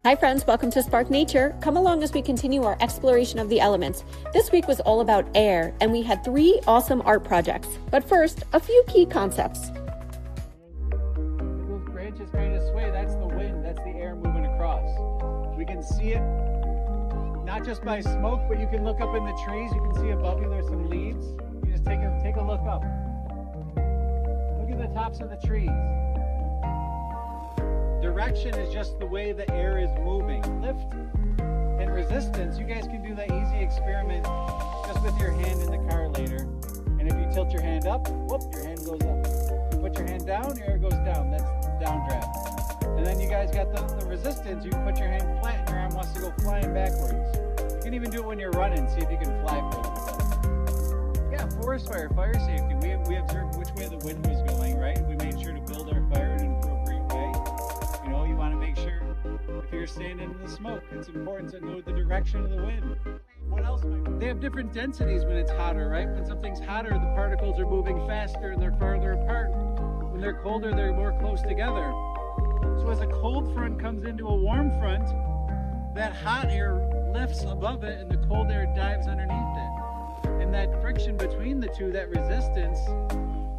Hi friends, welcome to Spark Nature. Come along as we continue our exploration of the elements. This week was all about air, and we had 3 awesome art projects. But first, a few key concepts. Those branches kind of sway, that's the wind, that's the air moving across. We can see it not just by smoke, but you can look up in the trees, you can see above you there's some leaves. You just take a look up. Look at the tops of the trees. Direction is just the way the air is moving. Lift and resistance, you guys can do that easy experiment just with your hand in the car later. And if you tilt your hand up, whoop, your hand goes up. You put your hand down, your air goes down. That's downdraft. And then you guys got the resistance. You can put your hand flat and your arm wants to go flying backwards. You can even do it when you're running, see if you can fly for a little bit. Yeah, forest fire, fire safety. We observed which way the wind was going, right? We made sure to build our fire in an appropriate way. You know, you want to make sure if you're standing in the smoke, it's important to know the direction of the wind. What else might be? They have different densities when it's hotter, right? When something's hotter, the particles are moving faster and they're farther apart. When they're colder, they're more close together. So as a cold front comes into a warm front, that hot air lifts above it and the cold air dives underneath it. And that friction between the two, that resistance,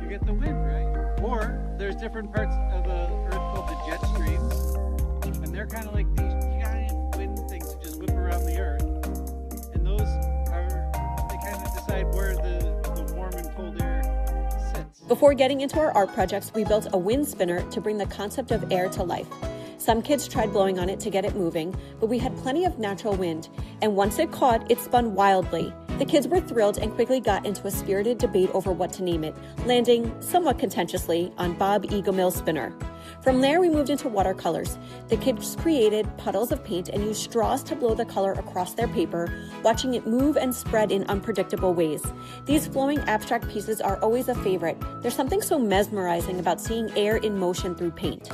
you get the wind, right? Or there's different parts of the earth called the jet streams, and they're kind of like these giant wind things that just whip around the earth. And those they kind of decide where the warm and cold air sits. Before getting into our art projects, we built a wind spinner to bring the concept of air to life. Some kids tried blowing on it to get it moving, but we had plenty of natural wind, and once it caught, it spun wildly. The kids were thrilled and quickly got into a spirited debate over what to name it, landing, somewhat contentiously, on Bob Eaglemill's spinner. From there, we moved into watercolors. The kids created puddles of paint and used straws to blow the color across their paper, watching it move and spread in unpredictable ways. These flowing abstract pieces are always a favorite. There's something so mesmerizing about seeing air in motion through paint.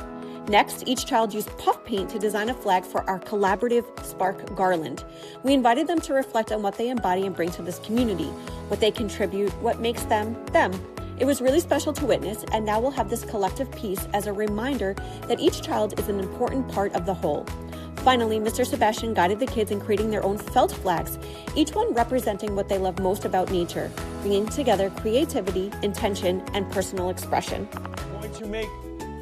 Next, each child used puff paint to design a flag for our collaborative Spark garland. We invited them to reflect on what they embody and bring to this community, what they contribute, what makes them, them. It was really special to witness, and now we'll have this collective piece as a reminder that each child is an important part of the whole. Finally, Mr. Sebastian guided the kids in creating their own felt flags, each one representing what they love most about nature, bringing together creativity, intention, and personal expression. We're going to make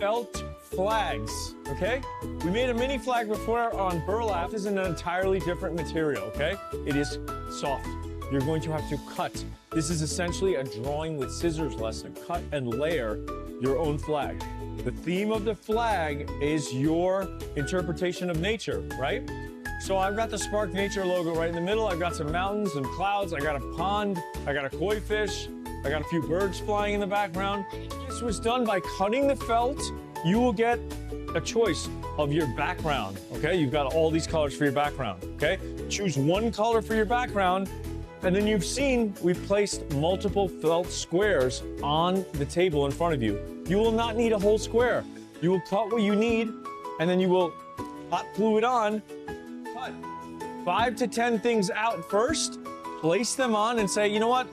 felt flags, okay? We made a mini flag before on burlap. This is an entirely different material, okay? It is soft. You're going to have to cut. This is essentially a drawing with scissors lesson. Cut and layer your own flag. The theme of the flag is your interpretation of nature, right? So I've got the Spark Nature logo right in the middle. I've got some mountains and clouds. I got a pond. I got a koi fish. I got a few birds flying in the background. This was done by cutting the felt. You will get a choice of your background, okay? You've got all these colors for your background, okay? Choose one color for your background, and then you've seen we've placed multiple felt squares on the table in front of you. You will not need a whole square. You will cut what you need, and then you will hot glue it on, cut 5 to 10 things out first, place them on and say, you know what?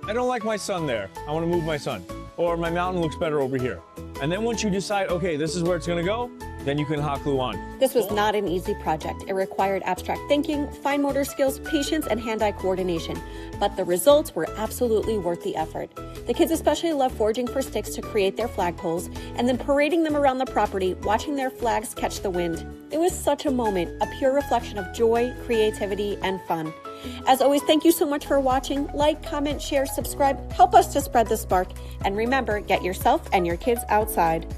I don't like my sun there. I want to move my sun. Or my mountain looks better over here. And then once you decide, okay, this is where it's gonna go, then you can hot glue on. This was not an easy project. It required abstract thinking, fine motor skills, patience, and hand-eye coordination. But the results were absolutely worth the effort. The kids especially loved foraging for sticks to create their flagpoles, and then parading them around the property, watching their flags catch the wind. It was such a moment, a pure reflection of joy, creativity, and fun. As always, thank you so much for watching. Like, comment, share, subscribe. Help us to spread the spark. And remember, get yourself and your kids outside.